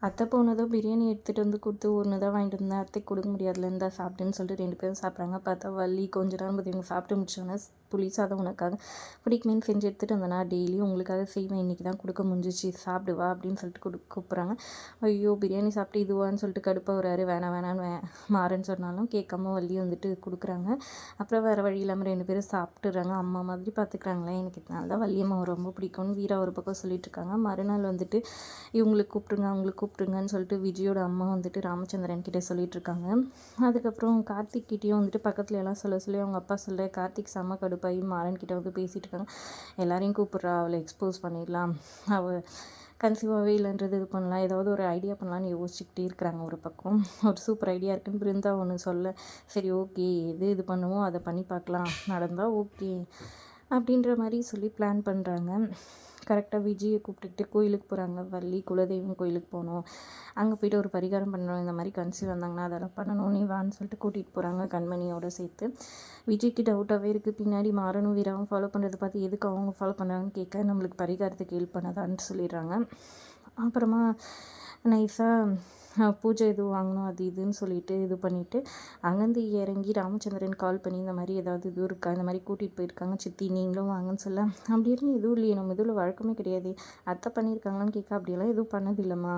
அத்தை போனதும் பிரியாணி எடுத்துகிட்டு வந்து கொடுத்து ஒன்று தான் வாங்கிட்டு வந்தேன். அத்தைக்கு கொடுக்க முடியாதுல இருந்தா சாப்பிட்டுன்னு சொல்லிட்டு 2 பேரும் சாப்பிட்றாங்க. பார்த்தா வள்ளி கொஞ்ச நேரம் பார்த்து இவங்க சாப்பிட்டு முடிச்சோன்னே புளி சாதம் உனக்காக பிடிக்குமேன்னு செஞ்சு எடுத்துகிட்டு வந்தேன்னா டெய்லியும் உங்களுக்காக செய்வேன், இன்றைக்கி தான் கொடுக்க முடிஞ்சிச்சு சாப்பிடு வா அப்படின்னு சொல்லிட்டு கூப்பிட்றாங்க. ஐயோ பிரியாணி சாப்பிட்டு இதுவான்னு சொல்லிட்டு கடுப்பாக வராரு. வேணாம் வேணான்னு மாறேன்னு சொன்னாலும் கேட்காம வள்ளி வந்துட்டு கொடுக்குறாங்க. அப்புறம் வேறு வழி இல்லாமல் 2 பேரும் சாப்பிட்டுறாங்க. அம்மா மாதிரி பார்த்துக்கிறாங்களே, எனக்கு இதனால தான் வள்ளி அம்மா ரொம்ப பிடிக்கும்னு வீரா ஒரு பக்கம் சொல்லிட்டு இருக்காங்க. மறுநாள் வந்துட்டு இவங்களுக்கு கூப்பிட்ருங்க அவங்களுக்கு கூப்பிட்ருங்கன்னு சொல்லிட்டு விஜயோட அம்மா வந்துட்டு ராமச்சந்திரன் கிட்டே சொல்லிட்டு இருக்காங்க. அதுக்கப்புறம் கார்த்திக் கிட்டேயும் வந்துட்டு பக்கத்துல எல்லாம் சொல்லி அவங்க அப்பா சொல்ல கார்த்திக் செம்ம கடுப்பாகி மாறன் கிட்ட வந்து பேசிகிட்டு இருக்காங்க. எல்லாரையும் கூப்பிட்றா, அவளை எக்ஸ்போஸ் பண்ணிடலாம், அவள் கன்சீவாகவே இல்லைன்றது இது பண்ணலாம், ஏதாவது ஒரு ஐடியா பண்ணலான்னு யோசிச்சுக்கிட்டே இருக்கிறாங்க. ஒரு பக்கம் ஒரு சூப்பர் ஐடியா இருக்குன்னு பிருந்தா ஒன்று சொல்ல, சரி ஓகே எது இது பண்ணுவோம் அதை பண்ணி பார்க்கலாம், நடந்தால் ஓகே அப்படின்ற மாதிரி சொல்லி பிளான் பண்ணுறாங்க. கரெக்டாக விஜயை கூப்பிட்டுக்கிட்டு கோயிலுக்கு போகிறாங்க. வள்ளி குலதெய்வம் கோயிலுக்கு போகணும், அங்கே போய்ட்டு ஒரு பரிகாரம் பண்ணணும், இந்த மாதிரி கன்சீவ் வந்தாங்கன்னா அதெல்லாம் பண்ணணும், நீ வான்னு சொல்லிட்டு கூட்டிகிட்டு போகிறாங்க கண்மணியோடு சேர்த்து. விஜய்க்கு டவுட்டாகவே இருக்குது, பின்னாடி மாறனும் வீராவும் ஃபாலோ பண்ணுறதை பார்த்து எதுக்கு அவங்க ஃபாலோ பண்ணுறாங்கன்னு கேட்க நம்மளுக்கு பரிகாரத்துக்கு ஹெல்ப் பண்ணதான்னு சொல்லிடுறாங்க. அப்புறமா நைஸாக பூஜை எதுவும் வாங்கணும் அது இதுன்னு சொல்லிட்டு இது பண்ணிவிட்டு அங்கேருந்து இறங்கி ராமச்சந்திரன் கால் பண்ணி இந்த மாதிரி ஏதாவது இது இருக்கா, இந்த மாதிரி கூட்டிகிட்டு போயிருக்காங்க சித்தி நீங்களும் வாங்கன்னு சொல்ல, அப்படின்னு எதுவும் இல்லையே, நம்ம இதில் வழக்கமே கிடையாது, அத்தை பண்ணியிருக்காங்களான்னு கேட்க, அப்படியெல்லாம் எதுவும் பண்ணதில்லைம்மா,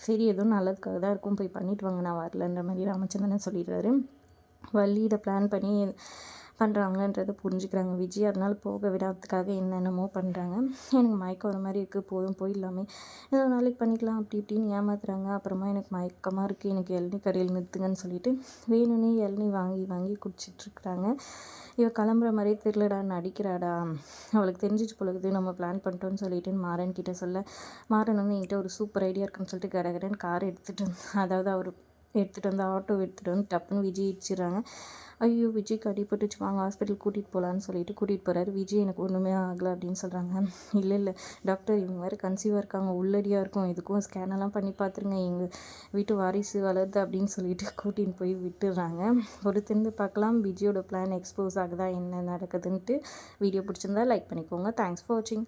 சரி எதுவும் நல்லதுக்காக தான் இருக்கும், போய் பண்ணிட்டு வாங்க நான் வரலன்ற மாதிரி ராமச்சந்திரன் சொல்லிடுறாரு. வள்ளி இதை பிளான் பண்ணி பண்ணுறாங்கன்றதை புரிஞ்சுக்கிறாங்க விஜய். அதனால் போக விடாததுக்காக என்னென்னமோ பண்ணுறாங்க. எனக்கு மயக்கம் வர மாதிரி இருக்குது, போயிடலாமே, ஏதோ நாளைக்கு பண்ணிக்கலாம் அப்படி இப்படின்னு ஏமாத்துறாங்க. அப்புறமா எனக்கு மயக்கமாக இருக்குது, எனக்கு இளநீ கடையில் நிறுத்துங்கன்னு சொல்லிட்டு வேணும்னே இளநீ வாங்கி குடிச்சிட்ருக்குறாங்க. இவ கிளம்புற மாதிரியே தெரிலடா, நடிக்கிறாடா, அவளுக்கு தெரிஞ்சிச்சு பொழுது நம்ம பிளான் பண்ணிட்டோன்னு சொல்லிட்டு மாறன் கிட்டே சொல்ல, மாறன் வந்து என்கிட்ட ஒரு சூப்பர் ஐடியா இருக்குன்னு சொல்லிட்டு கடகடன்னு கார் எடுத்துகிட்டு அதாவது அவர் எடுத்துகிட்டு வந்து ஆட்டோ எடுத்துகிட்டு வந்து டப்புன்னு விஜய் இடிச்சிடுறாங்க. ஐயோ விஜய்க்கு அடிபட்டுச்சு, வாங்க ஹாஸ்பிட்டல் கூட்டிகிட்டு போகலான்னு சொல்லிட்டு கூட்டிகிட்டு போகிறாரு. விஜய் எனக்கு ஒன்றுமே ஆகலை அப்படின்னு சொல்கிறாங்க. இல்லை டாக்டர் இவங்க வேறு கன்சீவாக இருக்காங்க, உள்ளடியாக இருக்கும், இதுக்கும் ஸ்கேனெல்லாம் பண்ணி பார்த்துருங்க, எங்கள் வீட்டு வாரிசு வளருது அப்படின்னு சொல்லிட்டு கூட்டின்னு போய் விட்டுடுறாங்க. பொறுத்திருந்து பார்க்கலாம் விஜயோட பிளான் எக்ஸ்போஸ் ஆகுதா என்ன நடக்குதுன்ட்டு. வீடியோ பிடிச்சிருந்தா லைக் பண்ணிக்கோங்க. தேங்க்ஸ் ஃபார் வாட்சிங்.